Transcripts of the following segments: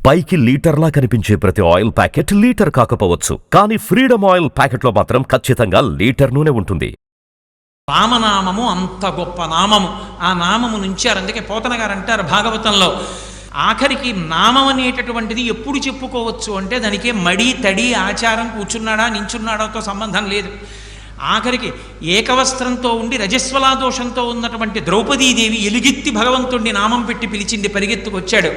పైకి లీటర్లా కనిపించే ప్రతి ఆయిల్ ప్యాకెట్ లీటర్ కాకపోవచ్చు, కానీ ఫ్రీడమ్ ఆయిల్ ప్యాకెట్లో మాత్రం ఖచ్చితంగా లీటర్ నూనె ఉంటుంది. రామనామము అంత గొప్ప నామము. ఆ నామము నుంచి అందుకే పోతన గారు అంటారు భాగవతంలో, ఆఖరికి నామం అనేటటువంటిది ఎప్పుడు చెప్పుకోవచ్చు అంటే దానికే మడి తడి ఆచారం కూర్చున్నాడా నించున్నాడాతో సంబంధం లేదు. ఆఖరికి ఏకవస్త్రంతో ఉండి రజస్వలా దోషంతో ఉన్నటువంటి ద్రౌపదీదేవి ఎలుగెత్తి భగవంతుణ్ణి నామం పెట్టి పిలిచింది, పరిగెత్తుకొచ్చాడు.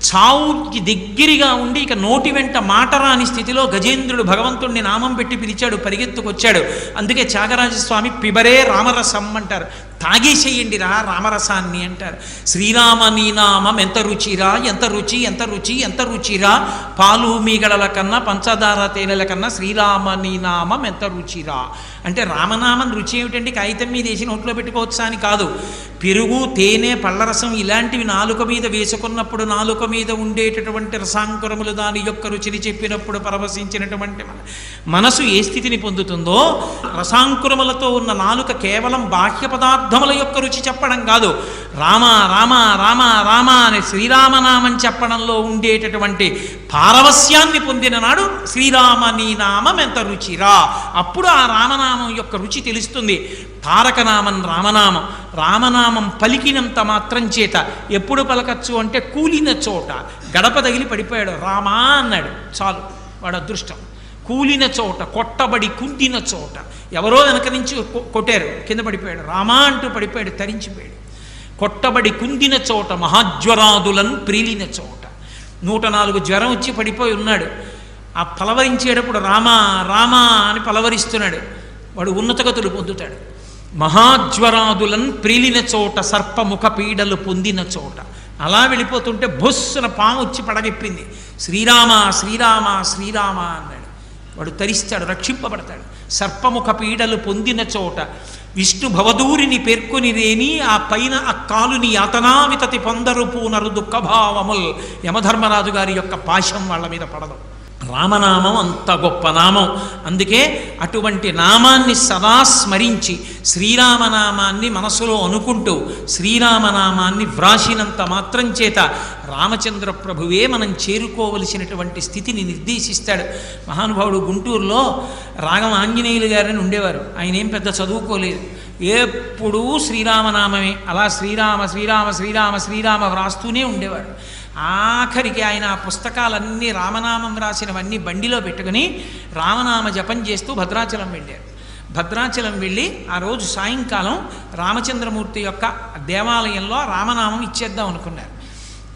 చావుకి దగ్గరగా ఉండి ఇక నోటి వెంట మాట రాని స్థితిలో గజేంద్రుడు భగవంతుణ్ణి నామం పెట్టి పిలిచాడు, పరిగెత్తుకొచ్చాడు. అందుకే త్యాగరాజస్వామి పిబరే రామరసం అంటారు, తాగేసేయండి రా రామరసాన్ని అంటారు. శ్రీరామ నీ నామం ఎంత రుచిరా, ఎంత రుచి ఎంత రుచి ఎంత రుచిరా, పాలు మీగడల కన్నా పంచదార తేనెల కన్నా శ్రీరామ నీ నామం ఎంత రుచిరా అంటే రామనామం రుచి ఏమిటండి, కాగితం మీద వేసి నోట్లో పెట్టుకోవచ్చా అని కాదు. పెరుగు తేనె పళ్ళరసం ఇలాంటివి నాలుక మీద వేసుకున్నప్పుడు నాలుక మీద ఉండేటటువంటి రసాంకురములు దాని యొక్క రుచిని చెప్పినప్పుడు పరవశించినటువంటి మనసు ఏ స్థితిని పొందుతుందో, రసాంకురములతో ఉన్న నాలుక కేవలం బాహ్య పదార్థముల యొక్క రుచి చెప్పడం కాదు, రామ రామ రామ రామ అనే శ్రీరామనామం చెప్పడంలో ఉండేటటువంటి పారవస్యాన్ని పొందిన నాడు శ్రీరామ నీ నామం ఎంత రుచిరా, అప్పుడు ఆ రామనామం యొక్క రుచి తెలుస్తుంది. తారకనామం రామనామం. రామనామం పలికినంత మాత్రం చేత ఎప్పుడు పలకచ్చు అంటే కూలిన చోట, గడప తగిలి పడిపోయాడు రామా అన్నాడు చాలు, వాడు అదృష్టం. కూలిన చోట, కొట్టబడి కుంటిన చోట, ఎవరో వెనక నుంచి కొట్టారు, కింద పడిపోయాడు, రామా అంటూ పడిపోయాడు, తరించిపోయాడు. కొట్టబడి కుందిన చోట, మహాజ్వరాదులను ప్రీలిన చోట, 104 జ్వరం వచ్చి పడిపోయి ఉన్నాడు. ఆ పలవరించేటప్పుడు రామా రామా అని పలవరిస్తున్నాడు, వాడు ఉన్నతగతులు పొందుతాడు. మహాజ్వరాదులను ప్రీలిన చోట, సర్పముఖ పీడలు పొందిన చోట, అలా వెళ్ళిపోతుంటే బొస్సున పాము వచ్చి పడగెప్పింది, శ్రీరామ శ్రీరామ శ్రీరామ అన్నాడు. వాడు తరిస్తాడు, రక్షింపబడతాడు. సర్పముఖ పీడలు పొందిన చోట విష్ణు భవదూరిని పేర్కొని రేని, ఆ పైన ఆ కాలుని యాతనా వితతి పొందరు పూనరు దుఃఖభావముల్, యమధర్మరాజు గారి యొక్క పాశం వాళ్ళ మీద పడదు. రామనామం అంత గొప్ప నామం. అందుకే అటువంటి నామాన్ని సదా స్మరించి శ్రీరామనామాన్ని మనసులో అనుకుంటూ శ్రీరామనామాన్ని వ్రాసినంత మాత్రం చేత రామచంద్ర ప్రభువే మనం చేరుకోవలసినటువంటి స్థితిని నిర్దేశిస్తాడు. మహానుభావుడు గుంటూరులో రాగం ఆంజనేయులు గారని ఉండేవారు. ఆయన ఏం పెద్ద చదువుకోలేదు, ఎప్పుడూ శ్రీరామనామమే, అలా శ్రీరామ శ్రీరామ శ్రీరామ శ్రీరామ వ్రాస్తూనే ఉండేవాడు. ఆఖరికి ఆయన ఆ పుస్తకాలన్నీ రామనామం రాసినవన్నీ బండిలో పెట్టుకుని రామనామ జపం చేస్తూ భద్రాచలం వెళ్ళారు. భద్రాచలం వెళ్ళి ఆ రోజు సాయంకాలం రామచంద్రమూర్తి యొక్క దేవాలయంలో రామనామం ఇచ్చేద్దాం అనుకున్నారు.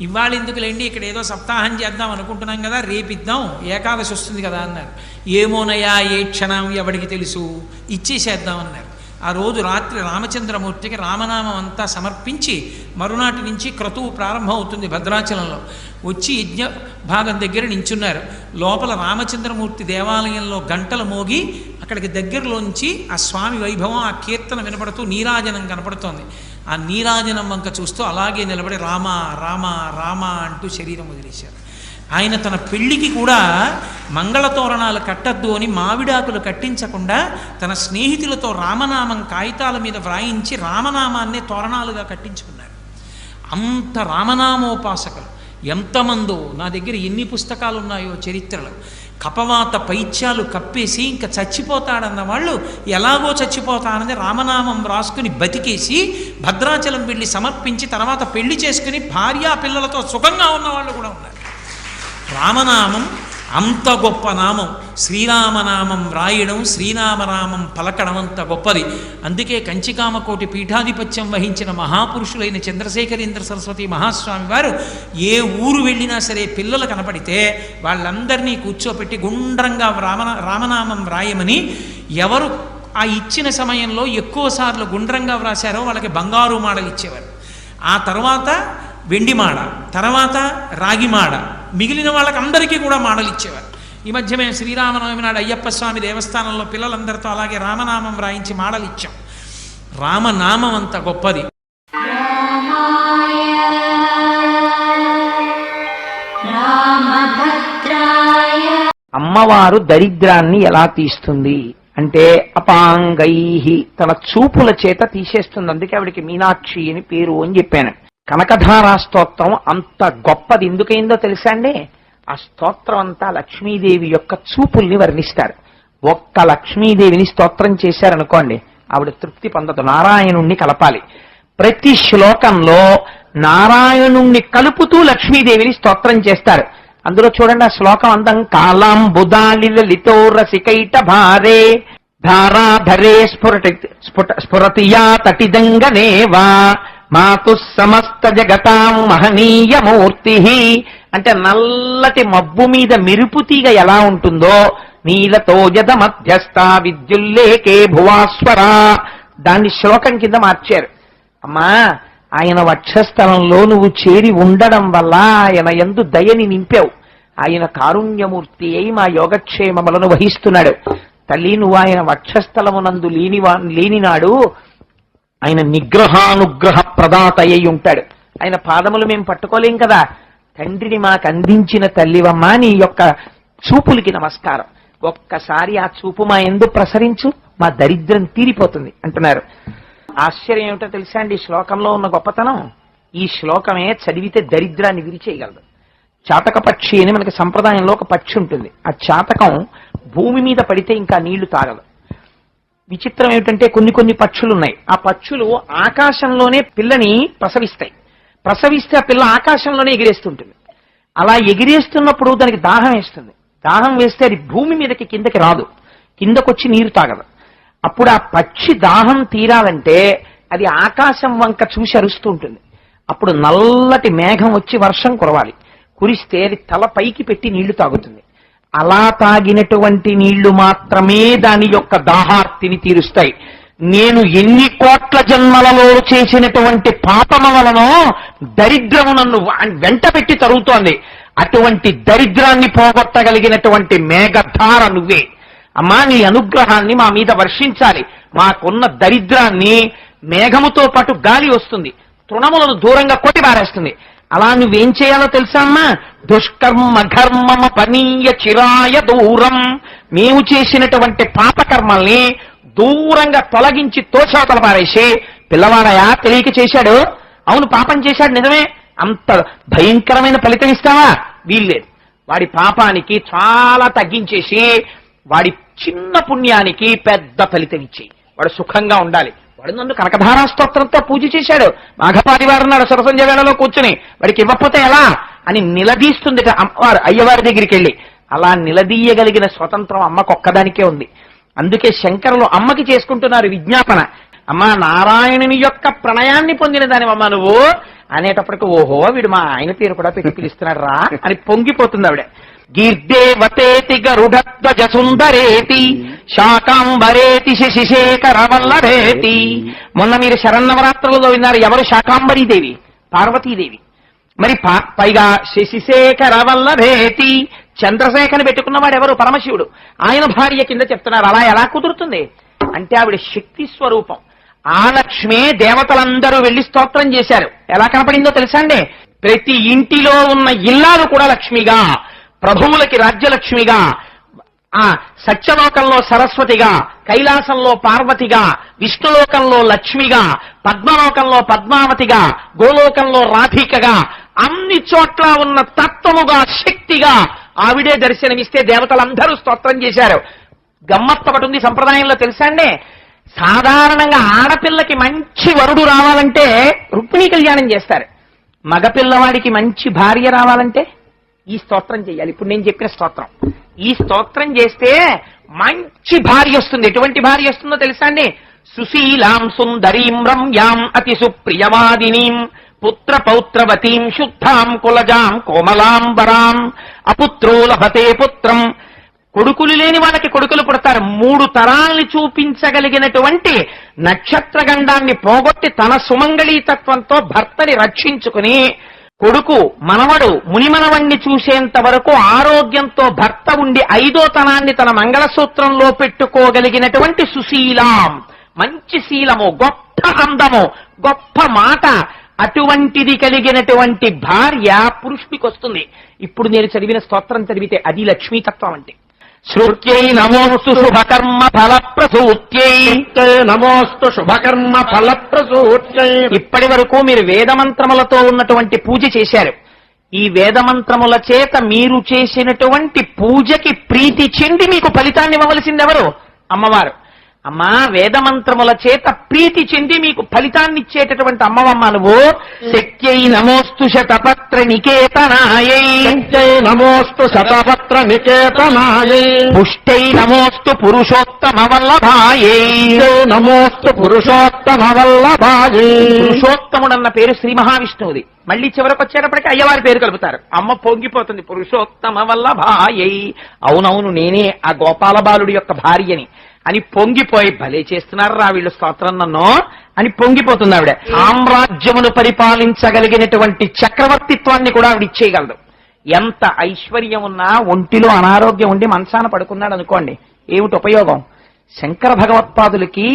ఇవాళ ఎందుకులేండి, ఇక్కడ ఏదో సప్తాహం చేద్దాం అనుకుంటున్నాం కదా, రేపిద్దాం, ఏకాదశి వస్తుంది కదా అన్నారు. ఏమోనయా ఏ క్షణం ఎవడికి తెలుసు, ఇచ్చేసేద్దాం అన్నారు. ఆ రోజు రాత్రి రామచంద్రమూర్తికి రామనామం అంతా సమర్పించి మరునాటి నుంచి క్రతువు ప్రారంభం అవుతుంది. భద్రాచలంలో వచ్చి యజ్ఞ భాగం దగ్గర నించున్నారు. లోపల రామచంద్రమూర్తి దేవాలయంలో గంటలు మోగి అక్కడికి దగ్గరలోంచి ఆ స్వామి వైభవం, ఆ కీర్తన వినపడుతూ నీరాజనం కనపడుతోంది. ఆ నీరాజనం వంక చూస్తూ అలాగే నిలబడి రామ రామ రామ అంటూ శరీరం వదిలేశారు. ఆయన తన పెళ్లికి కూడా మంగళతోరణాలు కట్టద్దు అని మావిడాకులు కట్టించకుండా తన స్నేహితులతో రామనామం కాగితాల మీద వ్రాయించి రామనామాన్నే తోరణాలుగా కట్టించుకున్నారు. అంత రామనామోపాసకులు ఎంతమందో, నా దగ్గర ఎన్ని పుస్తకాలు ఉన్నాయో చరిత్రలో. కపవాత పైత్యాలు కప్పేసి ఇంకా చచ్చిపోతాడన్న వాళ్ళు ఎలాగో చచ్చిపోతానని రామనామం రాసుకుని బతికేసి భద్రాచలం వెళ్ళి సమర్పించి తర్వాత పెళ్లి చేసుకుని భార్యా పిల్లలతో సుఖంగా ఉన్న వాళ్ళు కూడా ఉన్నారు. రామనామం అంత గొప్ప నామం. శ్రీరామనామం వ్రాయడం, శ్రీరామనామం పలకడం అంత గొప్పది. అందుకే కంచికామకోటి పీఠాధిపత్యం వహించిన మహాపురుషులైన చంద్రశేఖరేంద్ర సరస్వతి మహాస్వామి వారు ఏ ఊరు వెళ్ళినా సరే పిల్లలు కనపడితే వాళ్ళందరినీ కూర్చోపెట్టి గుండ్రంగా రామనామం వ్రాయమని, ఎవరు ఆ ఇచ్చిన సమయంలో ఎక్కువసార్లు గుండ్రంగా వ్రాశారో వాళ్ళకి బంగారు మాడలు ఇచ్చేవారు. ఆ తర్వాత వెండి మాడ, తర్వాత రాగి మాడ, మిగిలిన వాళ్ళకి అందరికీ కూడా మాడలు ఇచ్చేవారు. ఈ మధ్య మేము శ్రీరామనవమి నాడు అయ్యప్ప స్వామి దేవస్థానంలో పిల్లలందరితో అలాగే రామనామం రాయించి మాడలు ఇచ్చాం. రామనామం అంత గొప్పది. అమ్మవారు దరిద్రాన్ని ఎలా తీస్తుంది అంటే అపాంగై, తన చూపుల చేత తీసేస్తుంది. అందుకే ఆవిడికి మీనాక్షి అని పేరు అని చెప్పాను. కనకధారా స్తోత్రం అంత గొప్పది ఎందుకైందో తెలుసా అండి? ఆ స్తోత్రం అంతా లక్ష్మీదేవి యొక్క చూపుల్ని వర్ణిస్తారు. ఒక్క లక్ష్మీదేవిని స్తోత్రం చేశారనుకోండి, ఆవిడ తృప్తి పొందదు. నారాయణుణ్ణి కలపాలి. ప్రతి శ్లోకంలో నారాయణుణ్ణి కలుపుతూ లక్ష్మీదేవిని స్తోత్రం చేస్తారు. అందులో చూడండి ఆ శ్లోకం అందం. కాలాం బుధాలిలితో రసికైట భారే ధారాధరే స్ఫురతియా తటిదంగనేవా మాతు సమస్త జగతాం మహనీయమూర్తి. అంటే నల్లటి మబ్బు మీద మెరుపుతీగ ఎలా ఉంటుందో నీలతో జద మధ్యస్థ విద్యుల్లేకే భువాస్వరా, దాన్ని శ్లోకం కింద మార్చారు. అమ్మా, ఆయన వక్షస్థలంలో నువ్వు చేరి ఉండడం వల్ల ఆయన యందు దయని నింపావు. ఆయన కారుణ్యమూర్తి అయి మా యోగక్షేమములను వహిస్తున్నాడు. తల్లి, నువ్వు ఆయన వక్షస్థలమునందు లేనినాడు ఆయన నిగ్రహానుగ్రహ ప్రదాత అయి ఉంటాడు. ఆయన పాదములు మేము పట్టుకోలేం కదా. తండ్రిని మాకు అందించిన తల్లివమ్మా, నీ యొక్క చూపులకి నమస్కారం. ఒక్కసారి ఆ చూపు మా యందు ప్రసరించు, మా దరిద్రం తీరిపోతుంది అంటున్నారు. ఆశ్చర్యం ఏమిటో తెలుసా అండి? ఈ శ్లోకంలో ఉన్న గొప్పతనం, ఈ శ్లోకమే చదివితే దరిద్రాన్ని విరిచేయగలదు. చాతక పక్షి అని మనకి సంప్రదాయంలో ఒక పక్షి ఉంటుంది. ఆ చాతకం భూమి మీద పడితే ఇంకా నీళ్లు తాగదు. విచిత్రం ఏమిటంటే కొన్ని పక్షులు ఉన్నాయి. ఆ పక్షులు ఆకాశంలోనే పిల్లని ప్రసవిస్తే ఆ పిల్ల ఆకాశంలోనే ఎగిరేస్తుంటుంది. అలా ఎగిరేస్తున్నప్పుడు దానికి దాహం వేస్తుంది. దాహం వేస్తే అది భూమి మీదకి కిందకి రాదు, కిందకొచ్చి నీరు తాగదు. అప్పుడు ఆ పక్షి దాహం తీరాలంటే అది ఆకాశం వంక చూసి అరుస్తూ ఉంటుంది. అప్పుడు నల్లటి మేఘం వచ్చి వర్షం కురవాలి. కురిస్తే అది తల పైకి పెట్టి నీళ్లు తాగుతుంది. అలా తాగినటువంటి నీళ్లు మాత్రమే దాని యొక్క దాహార్తిని తీరుస్తాయి. నేను ఎన్ని కోట్ల జన్మలలో చేసినటువంటి పాపమ వలనో దరిద్రము నన్ను వెంట పెట్టి తరుగుతోంది. అటువంటి దరిద్రాన్ని పోగొట్టగలిగినటువంటి మేఘధార నువ్వే. అమ్మా, నీ అనుగ్రహాన్ని మా మీద వర్షించాలి. మాకున్న దరిద్రాన్ని మేఘముతో పాటు గాలి వస్తుంది, తృణములను దూరంగా కొట్టి పారేస్తుంది. అలా నువ్వేం చేయాలో తెలుసా అమ్మా? దుష్కర్మ ఘర్మమ పనీయ చిరాయ దూరం. మేము చేసినటువంటి పాపకర్మల్ని దూరంగా తొలగించి తోచవతల పారేసి, పిల్లవాడయా తెలియక చేశాడు, అవును పాపం చేశాడు నిజమే, అంత భయంకరమైన ఫలితం ఇస్తావా? వీల్లేదు. వాడి పాపానికి చాలా తగ్గించేసి వాడి చిన్న పుణ్యానికి పెద్ద ఫలితం ఇచ్చేయి. వాడు సుఖంగా ఉండాలి. వాడు నన్ను కనకధారా స్తోత్రంతో పూజ చేశాడు, మాఘపాదివారు నాడు సరసంజ వేళలో కూర్చుని, వాడికి ఇవ్వకపోతే ఎలా అని నిలదీస్తుంది అమ్మవారు అయ్యవారి దగ్గరికి వెళ్ళి. అలా నిలదీయగలిగిన స్వతంత్రం అమ్మకొక్కదానికే ఉంది. అందుకే శంకరులు అమ్మకి చేసుకుంటున్నారు విజ్ఞాపన. అమ్మా, నారాయణుని యొక్క ప్రణయాన్ని పొందిన దానివమ్మ నువ్వు అనేటప్పటికి, ఓహో వీడు మా ఆయన పేరు కూడా పెట్టి పిలుస్తున్నాడు రా అని పొంగిపోతుంది ఆవిడ. గీర్దేవతేతి గరుడధ్వజ సుందరేతి శాకాంబరేతి శశిశేఖర వల్లభేతి. మొన్న మీరు శరన్నవరాత్రులలో విన్నారు. ఎవరు? శాకాంబరీదేవి, పార్వతీదేవి. మరి పైగా శశిశేఖర వల్లభేతి, చంద్రశేఖర్ని పెట్టుకున్నవాడు ఎవరు? పరమశివుడు. ఆయన భార్య కింద చెప్తున్నారు. అలా ఎలా కుదురుతుంది అంటే ఆవిడ శక్తి స్వరూపం. ఆ లక్ష్మే దేవతలందరూ వెళ్లి స్తోత్రం చేశారు. ఎలా కనపడిందో తెలుసా అండి? ప్రతి ఇంటిలో ఉన్న ఇల్లాలు కూడా లక్ష్మిగా, ప్రభువులకి రాజ్యలక్ష్మిగా, ఆ సత్యలోకంలో సరస్వతిగా, కైలాసంలో పార్వతిగా, విష్ణులోకంలో లక్ష్మిగా, పద్మలోకంలో పద్మావతిగా, గోలోకంలో రాధికగా, అన్ని చోట్ల ఉన్న తత్వముగా, శక్తిగా ఆవిడే దర్శనమిస్తే దేవతలందరూ స్తోత్రం చేశారు. గమ్మత్తు ఒకటి ఉంది సంప్రదాయంలో తెలుసా అండి? సాధారణంగా ఆడపిల్లకి మంచి వరుడు రావాలంటే రుక్మిణీ కళ్యాణం చేస్తారు. మగపిల్లవాడికి మంచి భార్య రావాలంటే ఈ స్తోత్రం చేయాలి. ఇప్పుడు నేను చెప్పిన స్తోత్రం. ఈ స్తోత్రం చేస్తే మంచి భార్య వస్తుంది. ఎటువంటి భార్య వస్తుందో తెలుసా అండి? సుశీలాం సుందరీం రమ్యాం అతి సుప్రియవాదినీం పుత్ర పౌత్రవతీం శుద్ధాం కులజాం కోమలాంబరాం అపుత్రో లభతే పుత్రం. కొడుకులు లేని వాళ్ళకి కొడుకులు పుడతారు. 3 తరాల్ని చూపించగలిగినటువంటి నక్షత్రగండాన్ని పోగొట్టి తన సుమంగళీతత్వంతో భర్తని రక్షించుకుని, కొడుకు మనవడు మునిమనవణ్ణి చూసేంత వరకు ఆరోగ్యంతో భర్త ఉండి 5వ తనాన్ని తన మంగళసూత్రంలో పెట్టుకోగలిగినటువంటి సుశీలాం, మంచి శీలము, గొప్ప అందము, గొప్ప మాట, అటువంటిది కలిగినటువంటి భార్య పురుషుడికి వస్తుంది. ఇప్పుడు నేను చదివిన స్తోత్రం చదివితే అది లక్ష్మీతత్వం అంటే. శృత్యై నమోస్తు శుభకర్మ ఫలప్రసూత్యై. నమోస్తు శుభకర్మ ఫలప్రసూత్యై. ఇప్పటి వరకు మీరు వేదమంత్రములతో ఉన్నటువంటి పూజ చేశారు. ఈ వేదమంత్రముల చేత మీరు చేసినటువంటి పూజకి ప్రీతి చెంది మీకు ఫలితాన్ని ఇవ్వవలసింది ఎవరు? అమ్మవారు. అమ్మా, వేదమంత్రముల చేత ప్రీతి చెంది మీకు ఫలితాన్ని ఇచ్చేటటువంటి అమ్మవమ్మ నువ్వు. శక్త్యై నమోస్తు శతపత్ర నికేతనాయై. నమోస్తు శతపత్ర నికేతనాయై. పుష్టై నమోస్తు పురుషోత్తమ వల్లభాయై. నమోస్తు పురుషోత్తమ వల్లభాయై. పురుషోత్తముడన్న పేరు శ్రీ మహావిష్ణువుది. మళ్ళీ చివరికి వచ్చేటప్పటికి అయ్యవారి పేరు కలుపుతారు. అమ్మ పొంగిపోతుంది, పురుషోత్తమ వల్లభాయై. అవునవును, నేనే ఆ గోపాల బాలుడి యొక్క భార్యని అని పొంగిపోయి, భలే చేస్తున్నారా వీళ్ళు స్తోత్రం నన్ను అని పొంగిపోతుంది ఆవిడ. సామ్రాజ్యమును పరిపాలించగలిగినటువంటి చక్రవర్తిత్వాన్ని కూడా ఆవిడ ఇచ్చేయగలదు. ఎంత ఐశ్వర్యం ఉన్నా ఒంటిలో అనారోగ్యం ఉండి మంచాన పడుకున్నాడు అనుకోండి, ఏమిటి ఉపయోగం? శంకర భగవత్పాదులకి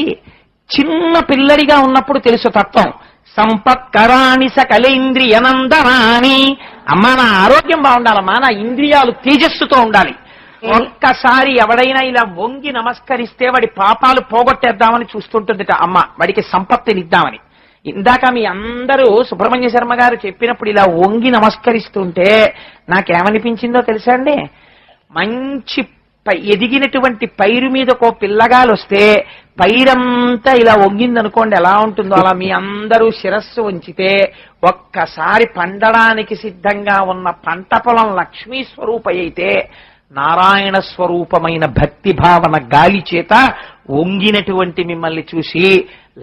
చిన్న పిల్లడిగా ఉన్నప్పుడు తెలుసు తత్వం. సంపత్కరాణి సకలేంద్రియనందనాని. అమ్మా, నా ఆరోగ్యం బాగుండాలమ్మా, నా ఇంద్రియాలు తేజస్సుతో ఉండాలి. ఒక్కసారి ఎవడైనా ఇలా వంగి నమస్కరిస్తే వాడి పాపాలు పోగొట్టేద్దామని చూస్తుంటుందిట అమ్మ, వాడికి సంపత్తినిద్దామని. ఇందాక మీ అందరూ సుబ్రహ్మణ్య శర్మ గారు చెప్పినప్పుడు ఇలా వంగి నమస్కరిస్తుంటే నాకేమనిపించిందో తెలుసా అండి? మంచి ఎదిగినటువంటి పైరు మీదకో పిల్లగాలు వస్తే పైరంతా ఇలా వంగిందనుకోండి, ఎలా ఉంటుందో అలా మీ అందరూ శిరస్సు ఉంచితే ఒక్కసారి పండడానికి సిద్ధంగా ఉన్న పంట పొలం లక్ష్మీ స్వరూప అయితే నారాయణ స్వరూపమైన భక్తి భావన గాలి చేత వంగినటువంటి మిమ్మల్ని చూసి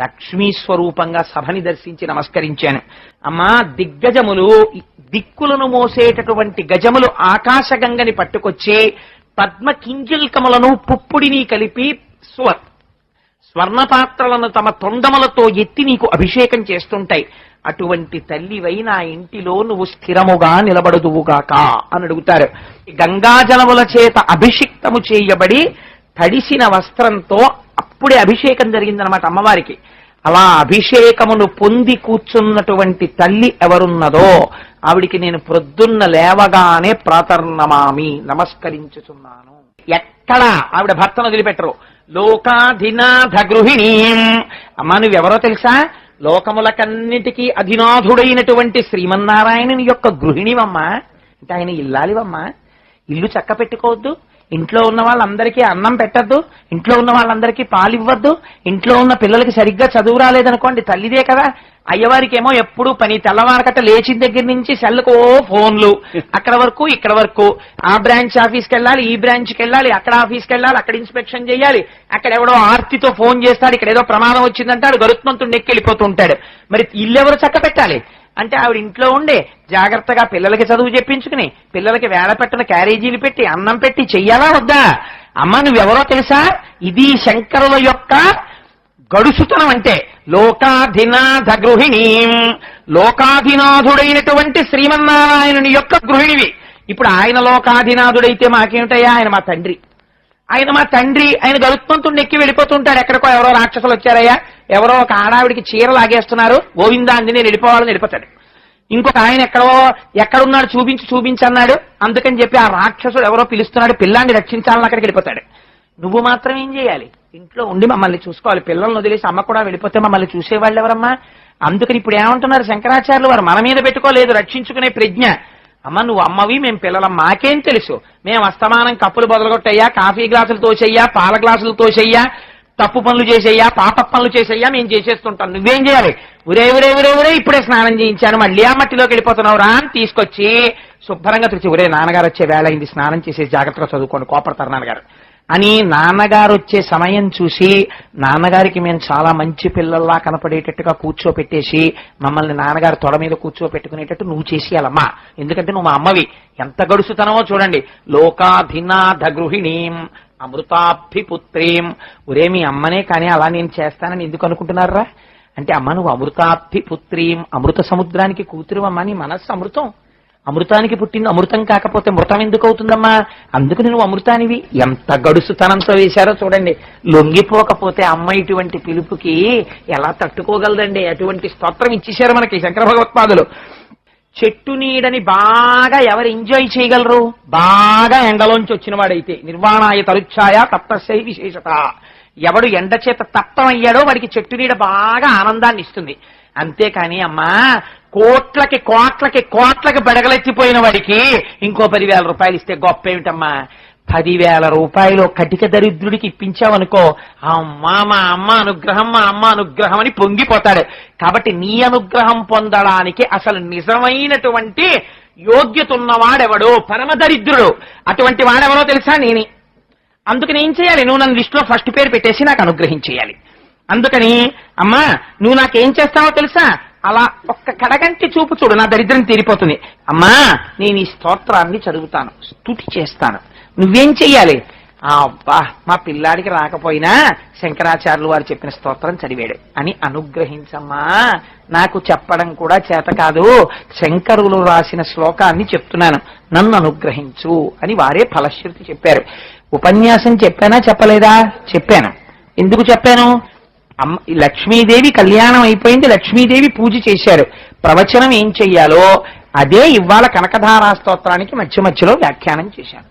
లక్ష్మీ స్వరూపంగా సభని దర్శించి నమస్కరించాను. అమ్మా, దిగ్గజములు, దిక్కులను మోసేటటువంటి గజములు ఆకాశగంగని పట్టుకొచ్చి పద్మ కింజల్కములను పుప్పుడిని కలిపి స్వర్ణపాత్రలను తమ తొండములతో ఎత్తి నీకు అభిషేకం చేస్తుంటాయి. అటువంటి తల్లివై నా ఇంటిలో నువ్వు స్థిరముగా నిలబడుదువుగాక అని అడుగుతారు. గంగాజలముల చేత అభిషిక్తము చేయబడి తడిసిన వస్త్రంతో అప్పుడే అభిషేకం జరిగిందనమాట అమ్మవారికి. అలా అభిషేకమును పొంది కూర్చున్నటువంటి తల్లి ఎవరున్నదో ఆవిడికి నేను ప్రొద్దున్న లేవగానే ప్రాతర్నమామి, నమస్కరించుచున్నాను. ఎక్కడ ఆవిడ భర్తను వదిలిపెట్టరు. లోకాధినాథ గృహిణీ. అమ్మా, నువ్వెవరో తెలుసా? లోకములకన్నిటికీ అధినాథుడైనటువంటి శ్రీమన్నారాయణుని యొక్క గృహిణివమ్మా. అంటే ఆయన ఇల్లాలివమ్మా. ఇల్లు చక్క పెట్టుకోవద్దు, ఇంట్లో ఉన్న వాళ్ళందరికీ అన్నం పెట్టద్దు, ఇంట్లో ఉన్న వాళ్ళందరికీ పాలివ్వద్దు, ఇంట్లో ఉన్న పిల్లలకి సరిగ్గా చదువు రాలేదనుకోండి, తల్లిదే కదా. అయ్యవారికి ఏమో ఎప్పుడు పని, తెల్లవారకట్ట లేచిన దగ్గర నుంచి సెల్లుకో ఫోన్లు, అక్కడ వరకు ఇక్కడ వరకు, ఆ బ్రాంచ్ ఆఫీస్కి వెళ్ళాలి, ఈ బ్రాంచ్కి వెళ్ళాలి, అక్కడ ఆఫీస్కి వెళ్ళాలి, అక్కడ ఇన్స్పెక్షన్ చేయాలి, అక్కడ ఎవడో ఆర్తితో ఫోన్ చేస్తాడు, ఇక్కడ ఏదో ప్రమాదం వచ్చిందంటాడు, గరుత్మంతుడు నెక్కెళ్ళిపోతూ ఉంటాడు. మరి ఇల్లు ఎవరు చక్క పెట్టాలి అంటే ఆవిడ ఇంట్లో ఉండే జాగ్రత్తగా పిల్లలకి చదువు చెప్పించుకుని, పిల్లలకి వేళ పెట్టిన క్యారేజీలు పెట్టి అన్నం పెట్టి చెయ్యాలా వద్దా? అమ్మ, నువ్వెవరో తెలుసా? ఇది శంకరుల యొక్క గడుసుతనం. అంటే లోకాధినాథ గృహిణీ, లోకాధినాథుడైనటువంటి శ్రీమన్నారాయణుని యొక్క గృహిణివి. ఇప్పుడు ఆయన లోకాధినాథుడైతే మాకేమిటయ్యా? ఆయన మా తండ్రి. ఆయన గరుత్మంతుడిని ఎక్కి వెళ్ళిపోతుంటాడు. ఎక్కడికో ఎవరో రాక్షసులు వచ్చారయ్యా, ఎవరో ఒక ఆడావిడికి చీర లాగేస్తున్నారు, గోవిందా అంజనే వెళ్ళిపోవాలని వెళ్ళిపోతాడు. ఇంకొక ఆయన ఎక్కడున్నాడు చూపించన్నాడు, అందుకని చెప్పి ఆ రాక్షసుడు ఎవరో పిలుస్తున్నాడు, పిల్లాన్ని రక్షించాలని అక్కడికి వెళ్ళిపోతాడు. నువ్వు మాత్రం ఏం చేయాలి? ఇంట్లో ఉండి మమ్మల్ని చూసుకోవాలి. పిల్లల్ని వదిలేసి అమ్మ కూడా వెళ్ళిపోతే మమ్మల్ని చూసేవాళ్ళు ఎవరమ్మా? అందుకని ఇప్పుడు ఏమంటున్నారు శంకరాచార్యులు వారు, మన మీద పెట్టుకోలేదు రక్షించుకునే ప్రజ్ఞ. అమ్మ, నువ్వు అమ్మవి, మేము పిల్లలం, మాకేం తెలుసు? మేము అస్తమానం కప్పులు బొదలగొట్టయ్యా, కాఫీ గ్లాసులు తోసేయ్యా, పాల గ్లాసులు తోసేయ్యా, తప్పు పనులు చేసేయ్యా, పాప పనులు చేసేయ్యా, మేము చేసేస్తుంటాం. నువ్వేం చేయాలి? ఉరే ఇప్పుడే స్నానం చేయించాను, మళ్ళీ ఆ మట్టిలోకి వెళ్ళిపోతున్నావు రా అని తీసుకొచ్చి శుభ్రంగా తెచ్చి, ఒరే నాన్నగారు వచ్చే వేళ అయింది, స్నానం చేసేసి జాగ్రత్తగా చదువుకోండి, కోపడతారు నాన్నగారు అని నాన్నగారు వచ్చే సమయం చూసి నాన్నగారికి మేము చాలా మంచి పిల్లల్లా కనపడేటట్టుగా కూర్చోపెట్టేసి మమ్మల్ని నాన్నగారు తొడ మీద కూర్చోపెట్టుకునేటట్టు నువ్వు చేసేయాలమ్మా. ఎందుకంటే నువ్వు మా అమ్మవి. ఎంత గడుసుతనమో చూడండి. లోకాధినాథ గృహిణీం అమృతాభిపుత్రీం. ఒరే, మీ అమ్మనే కానీ అలా నేను చేస్తానని ఎందుకు అనుకుంటున్నారా అంటే, అమ్మ నువ్వు అమృతాభిపుత్రీం, అమృత సముద్రానికి కూతురు అమ్మ, నీ మనస్సు అమృతం. అమృతానికి పుట్టింది, అమృతం కాకపోతే మృతం ఎందుకు అవుతుందమ్మా? అందుకని నువ్వు అమృతానివి. ఎంత గడుసుతనంతో వేశారో చూడండి. లొంగిపోకపోతే అమ్మ ఇటువంటి పిలుపుకి ఎలా తట్టుకోగలదండి? అటువంటి స్తోత్రం ఇచ్చేశారు మనకి శంకర భగవత్పాదులు. చెట్టు నీడని బాగా ఎవరు ఎంజాయ్ చేయగలరు? బాగా ఎండలోంచి వచ్చిన వాడైతే నిర్వాణాయ తరుచ్ఛాయ తప్తస్యై విశేషత. ఎవడు ఎండ చేత తప్తం అయ్యాడో వాడికి చెట్టు నీడ బాగా ఆనందాన్ని ఇస్తుంది. అంతేకాని అమ్మా కోట్లకి కోట్లకి కోట్లకి బెడగలెత్తిపోయిన వాడికి ఇంకో 10,000 రూపాయలు ఇస్తే గొప్ప ఏమిటమ్మా? 10,000 రూపాయలు కటిక దరిద్రుడికి ఇప్పించావనుకో, అమ్మా మా అమ్మ అనుగ్రహం అని పొంగిపోతాడు. కాబట్టి నీ అనుగ్రహం పొందడానికి అసలు నిజమైనటువంటి యోగ్యత ఉన్నవాడెవడో పరమ దరిద్రుడు. అటువంటి వాడెవడో తెలుసా? నేనే. అందుకని ఏం చేయాలి? నువ్వు నన్ను లిస్టులో ఫస్ట్ పేరు పెట్టేసి నాకు అనుగ్రహించేయాలి. అందుకని అమ్మా నువ్వు నాకేం చేస్తావో తెలుసా? అలా ఒక్క కడగంటి చూపు చూడు, నా దరిద్రం తీరిపోతుంది. అమ్మా నేను ఈ స్తోత్రాన్ని చదువుతాను, స్తుతి చేస్తాను. నువ్వేం చెయ్యాలి? అబ్బా మా పిల్లాడికి రాకపోయినా శంకరాచార్యులు వారు చెప్పిన స్తోత్రం చదివాడు అని అనుగ్రహించమ్మా. నాకు చెప్పడం కూడా చేత కాదు, శంకరులు రాసిన శ్లోకాన్ని చెప్తున్నాను, నన్ను అనుగ్రహించు అని వారే ఫలశ్రుతి చెప్పారు. ఉపన్యాసం చెప్పానా చెప్పలేదా? చెప్పాను. ఎందుకు చెప్పాను? లక్ష్మీదేవి కళ్యాణం అయిపోయింది, లక్ష్మీదేవి పూజ చేశారు. ప్రవచనం ఏం చెయ్యాలో అదే ఇవాళ కనకధారా స్తోత్రానికి మధ్య మధ్యలో వ్యాఖ్యానం చేశాను.